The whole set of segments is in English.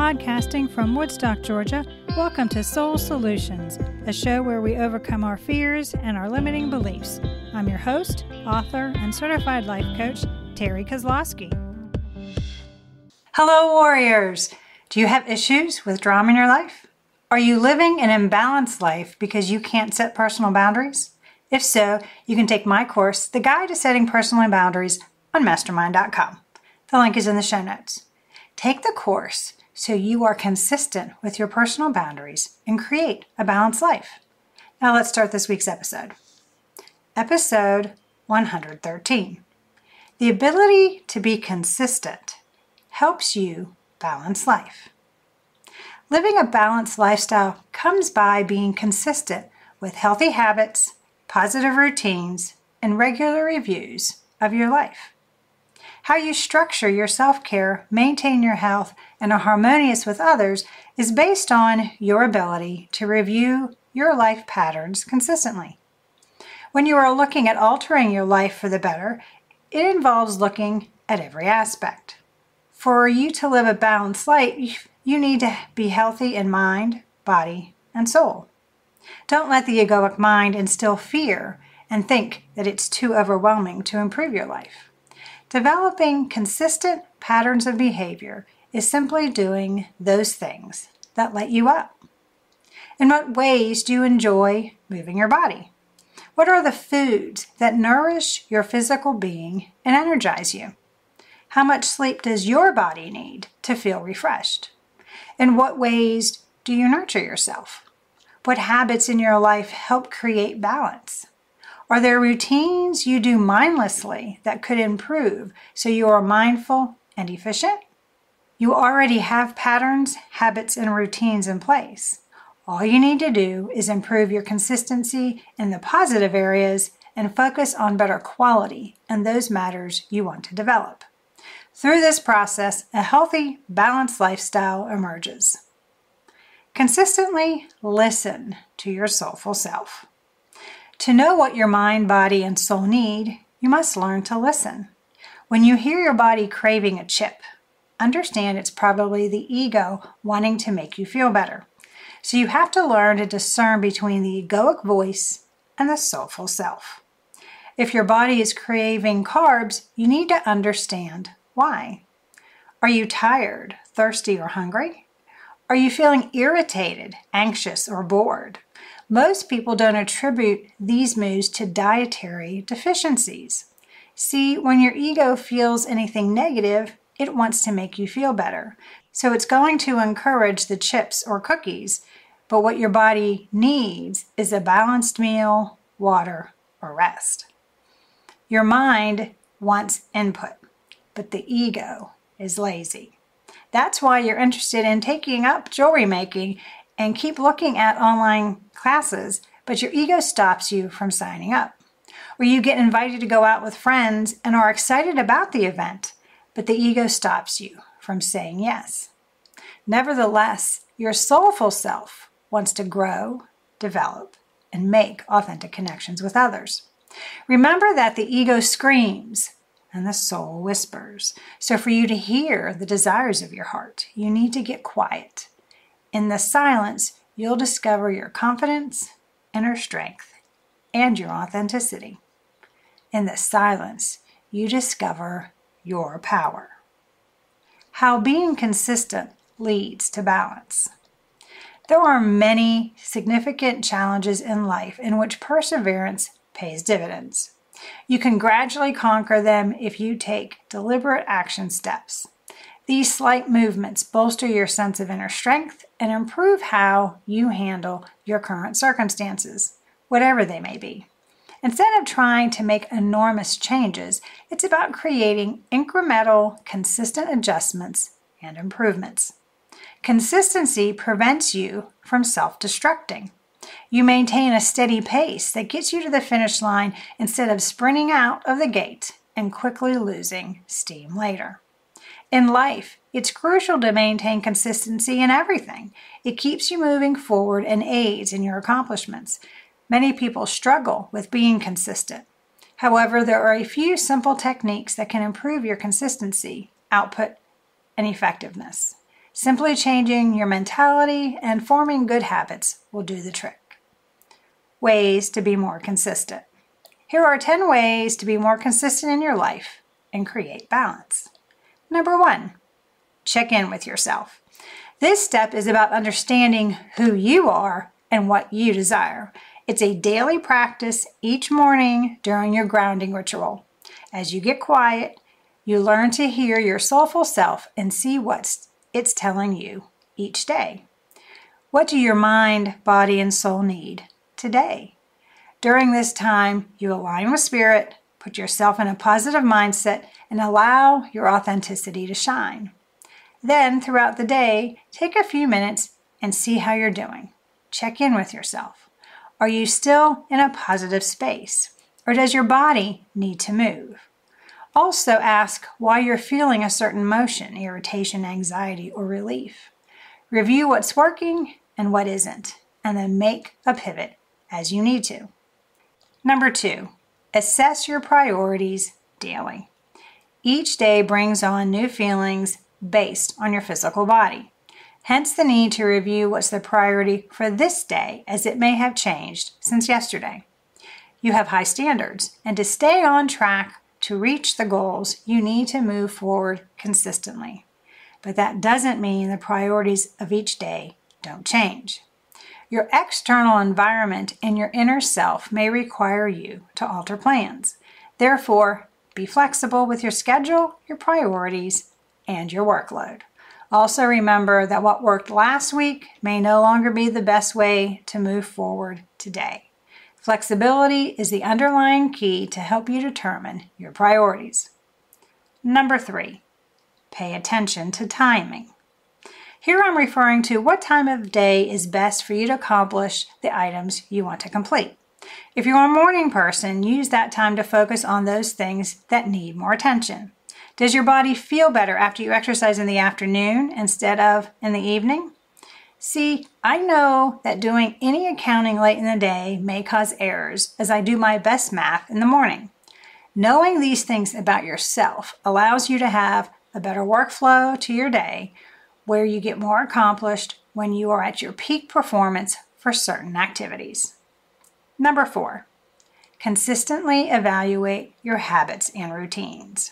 Podcasting from Woodstock, Georgia, welcome to Soul Solutions, a show where we overcome our fears and our limiting beliefs. I'm your host, author, and certified life coach, Terry Kozlowski. Hello, warriors! Do you have issues with drama in your life? Are you living an imbalanced life because you can't set personal boundaries? If so, you can take my course, The Guide to Setting Personal Boundaries, on mastermind.com. The link is in the show notes. Take the course so you are consistent with your personal boundaries and create a balanced life. Now let's start this week's episode. Episode 113. The ability to be consistent helps you balance life. Living a balanced lifestyle comes by being consistent with healthy habits, positive routines, and regular reviews of your life. How you structure your self-care, maintain your health, and are harmonious with others is based on your ability to review your life patterns consistently. When you are looking at altering your life for the better, it involves looking at every aspect. For you to live a balanced life, you need to be healthy in mind, body, and soul. Don't let the egoic mind instill fear and think that it's too overwhelming to improve your life. Developing consistent patterns of behavior is simply doing those things that light you up. In what ways do you enjoy moving your body? What are the foods that nourish your physical being and energize you? How much sleep does your body need to feel refreshed? In what ways do you nurture yourself? What habits in your life help create balance? Are there routines you do mindlessly that could improve so you are mindful and efficient? You already have patterns, habits, and routines in place. All you need to do is improve your consistency in the positive areas and focus on better quality in those matters you want to develop. Through this process, a healthy, balanced lifestyle emerges. Consistently listen to your soulful self. To know what your mind, body, and soul need, you must learn to listen. When you hear your body craving a chip, understand it's probably the ego wanting to make you feel better. So you have to learn to discern between the egoic voice and the soulful self. If your body is craving carbs, you need to understand why. Are you tired, thirsty, or hungry? Are you feeling irritated, anxious, or bored? Most people don't attribute these moods to dietary deficiencies. See, when your ego feels anything negative, it wants to make you feel better. So it's going to encourage the chips or cookies, but what your body needs is a balanced meal, water, or rest. Your mind wants input, but the ego is lazy. That's why you're interested in taking up jewelry making and keep looking at online classes, but your ego stops you from signing up. Or you get invited to go out with friends and are excited about the event, but the ego stops you from saying yes. Nevertheless, your soulful self wants to grow, develop, and make authentic connections with others. Remember that the ego screams and the soul whispers. So for you to hear the desires of your heart, you need to get quiet. In the silence, you'll discover your confidence, inner strength, and your authenticity. In the silence, you discover your power. How being consistent leads to balance. There are many significant challenges in life in which perseverance pays dividends. You can gradually conquer them if you take deliberate action steps. These slight movements bolster your sense of inner strength and improve how you handle your current circumstances, whatever they may be. Instead of trying to make enormous changes, it's about creating incremental, consistent adjustments and improvements. Consistency prevents you from self-destructing. You maintain a steady pace that gets you to the finish line instead of sprinting out of the gate and quickly losing steam later. In life, it's crucial to maintain consistency in everything. It keeps you moving forward and aids in your accomplishments. Many people struggle with being consistent. However, there are a few simple techniques that can improve your consistency, output, and effectiveness. Simply changing your mentality and forming good habits will do the trick. Ways to be more consistent. Here are 10 ways to be more consistent in your life and create balance. Number 1, check in with yourself. This step is about understanding who you are and what you desire. It's a daily practice each morning during your grounding ritual. As you get quiet, you learn to hear your soulful self and see what it's telling you each day. What do your mind, body, and soul need today? During this time, you align with spirit, put yourself in a positive mindset, and allow your authenticity to shine. Then, throughout the day, take a few minutes and see how you're doing. Check in with yourself. Are you still in a positive space? Or does your body need to move? Also ask why you're feeling a certain emotion, irritation, anxiety, or relief. Review what's working and what isn't, and then make a pivot as you need to. Number 2, assess your priorities daily. Each day brings on new feelings based on your physical body. Hence the need to review what's the priority for this day, as it may have changed since yesterday. You have high standards, and to stay on track to reach the goals, you need to move forward consistently. But that doesn't mean the priorities of each day don't change. Your external environment and your inner self may require you to alter plans. Therefore, be flexible with your schedule, your priorities, and your workload. Also remember that what worked last week may no longer be the best way to move forward today. Flexibility is the underlying key to help you determine your priorities. Number 3, pay attention to timing. Here I'm referring to what time of day is best for you to accomplish the items you want to complete. If you're a morning person, use that time to focus on those things that need more attention. Does your body feel better after you exercise in the afternoon instead of in the evening? See, I know that doing any accounting late in the day may cause errors, as I do my best math in the morning. Knowing these things about yourself allows you to have a better workflow to your day, where you get more accomplished when you are at your peak performance for certain activities. Number 4, consistently evaluate your habits and routines.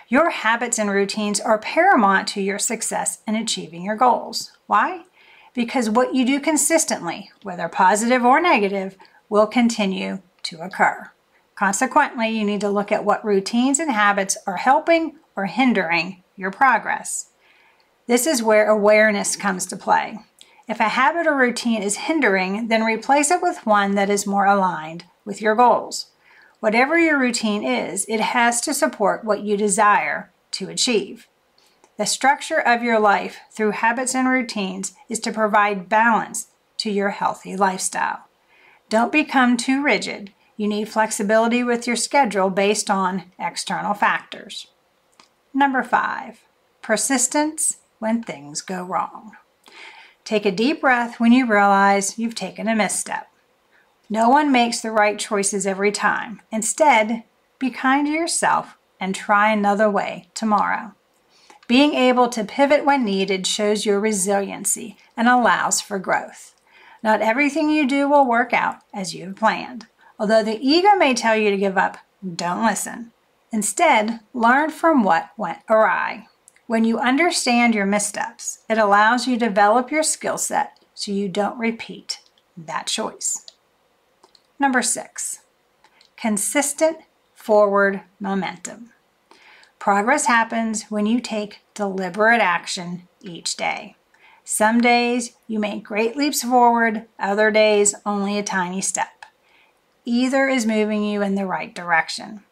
Your habits and routines are paramount to your success in achieving your goals. Why? Because what you do consistently, whether positive or negative, will continue to occur. Consequently, you need to look at what routines and habits are helping or hindering your progress. This is where awareness comes to play. If a habit or routine is hindering, then replace it with one that is more aligned with your goals. Whatever your routine is, it has to support what you desire to achieve. The structure of your life through habits and routines is to provide balance to your healthy lifestyle. Don't become too rigid. You need flexibility with your schedule based on external factors. Number 5, persistence when things go wrong. Take a deep breath when you realize you've taken a misstep. No one makes the right choices every time. Instead, be kind to yourself and try another way tomorrow. Being able to pivot when needed shows your resiliency and allows for growth. Not everything you do will work out as you have planned. Although the ego may tell you to give up, don't listen. Instead, learn from what went awry. When you understand your missteps, it allows you to develop your skill set so you don't repeat that choice. Number 6, consistent forward momentum. Progress happens when you take deliberate action each day. Some days you make great leaps forward, other days only a tiny step. Either is moving you in the right direction.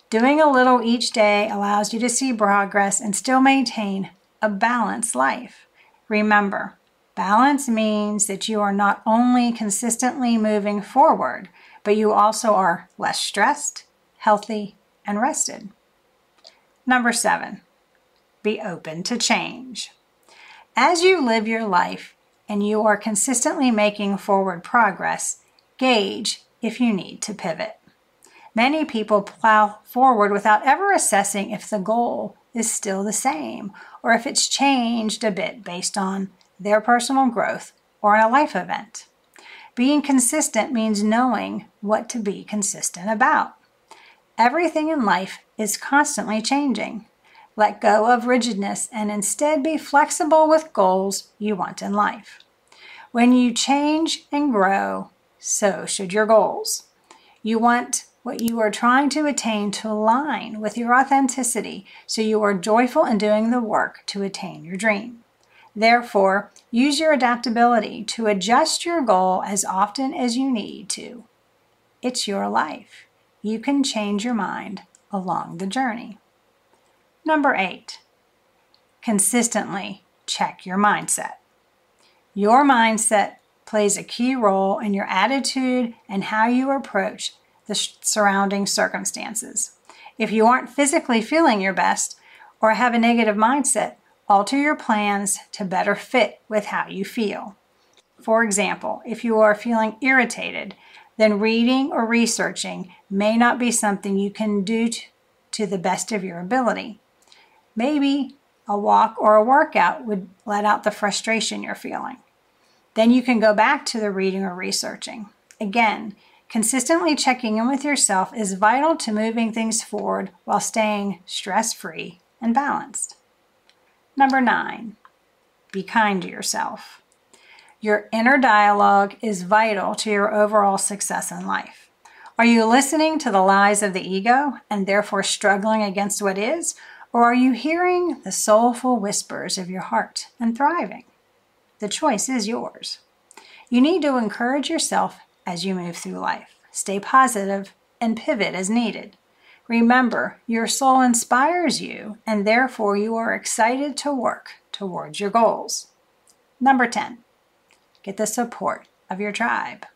Doing a little each day allows you to see progress and still maintain a balanced life. Remember, balance means that you are not only consistently moving forward, but you also are less stressed, healthy, and rested. Number 7, be open to change. As you live your life and you are consistently making forward progress, gauge if you need to pivot. Many people plow forward without ever assessing if the goal is still the same, or if it's changed a bit based on their personal growth or a life event. Being consistent means knowing what to be consistent about. Everything in life is constantly changing. Let go of rigidness and instead be flexible with goals you want in life. When you change and grow, so should your goals. You want what you are trying to attain to align with your authenticity, so you are joyful in doing the work to attain your dream. Therefore, use your adaptability to adjust your goal as often as you need to. It's your life. You can change your mind along the journey. Number 8, consistently check your mindset. Your mindset plays a key role in your attitude and how you approach the surrounding circumstances. If you aren't physically feeling your best or have a negative mindset, alter your plans to better fit with how you feel. For example, if you are feeling irritated, then reading or researching may not be something you can do to the best of your ability. Maybe a walk or a workout would let out the frustration you're feeling. Then you can go back to the reading or researching. Again, consistently checking in with yourself is vital to moving things forward while staying stress-free and balanced. Number 9, be kind to yourself. Your inner dialogue is vital to your overall success in life. Are you listening to the lies of the ego and therefore struggling against what is? Or are you hearing the soulful whispers of your heart and thriving? The choice is yours. You need to encourage yourself as you move through life. Stay positive and pivot as needed. Remember, your soul inspires you, and therefore you are excited to work towards your goals. Number 10, get the support of your tribe.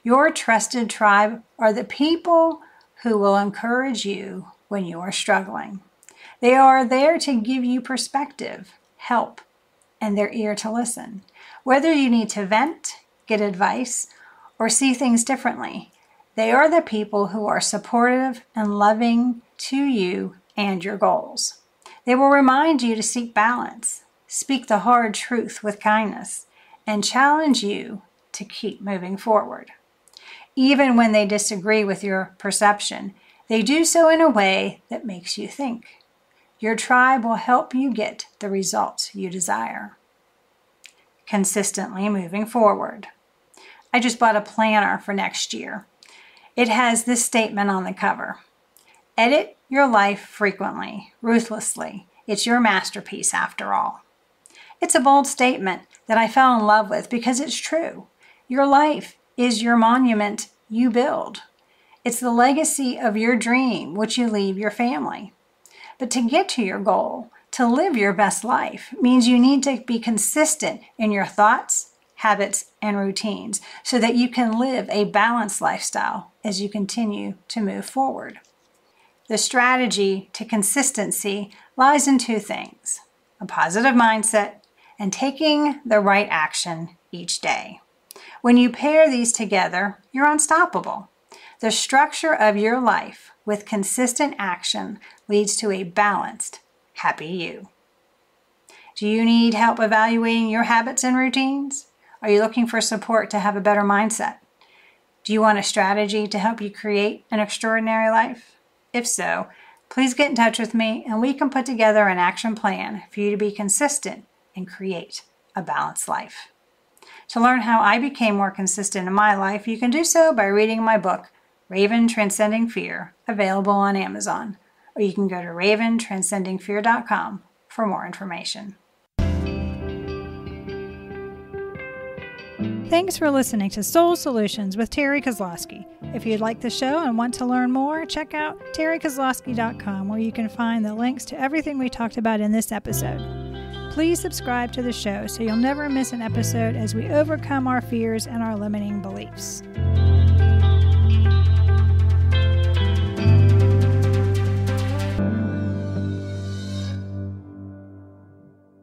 Your trusted tribe are the people who will encourage you when you are struggling. They are there to give you perspective, help, and their ear to listen. Whether you need to vent, get advice, or see things differently, they are the people who are supportive and loving to you and your goals. They will remind you to seek balance, speak the hard truth with kindness, and challenge you to keep moving forward. Even when they disagree with your perception, they do so in a way that makes you think. Your tribe will help you get the results you desire. Consistently moving forward. I just bought a planner for next year. It has this statement on the cover: edit your life frequently, ruthlessly. It's your masterpiece after all. It's a bold statement that I fell in love with because it's true. Your life is your monument you build. It's the legacy of your dream which you leave your family. But to get to your goal, to live your best life, means you need to be consistent in your thoughts, habits, and routines so that you can live a balanced lifestyle as you continue to move forward. The strategy to consistency lies in 2 things: a positive mindset and taking the right action each day. When you pair these together, you're unstoppable. The structure of your life with consistent action leads to a balanced, happy you. Do you need help evaluating your habits and routines? Are you looking for support to have a better mindset? Do you want a strategy to help you create an extraordinary life? If so, please get in touch with me and we can put together an action plan for you to be consistent and create a balanced life. To learn how I became more consistent in my life, you can do so by reading my book, Raven Transcending Fear, available on Amazon, or you can go to raventranscendingfear.com for more information. Thanks for listening to Soul Solutions with Terry Kozlowski. If you'd like the show and want to learn more, check out terrykozlowski.com, where you can find the links to everything we talked about in this episode. Please subscribe to the show so you'll never miss an episode as we overcome our fears and our limiting beliefs.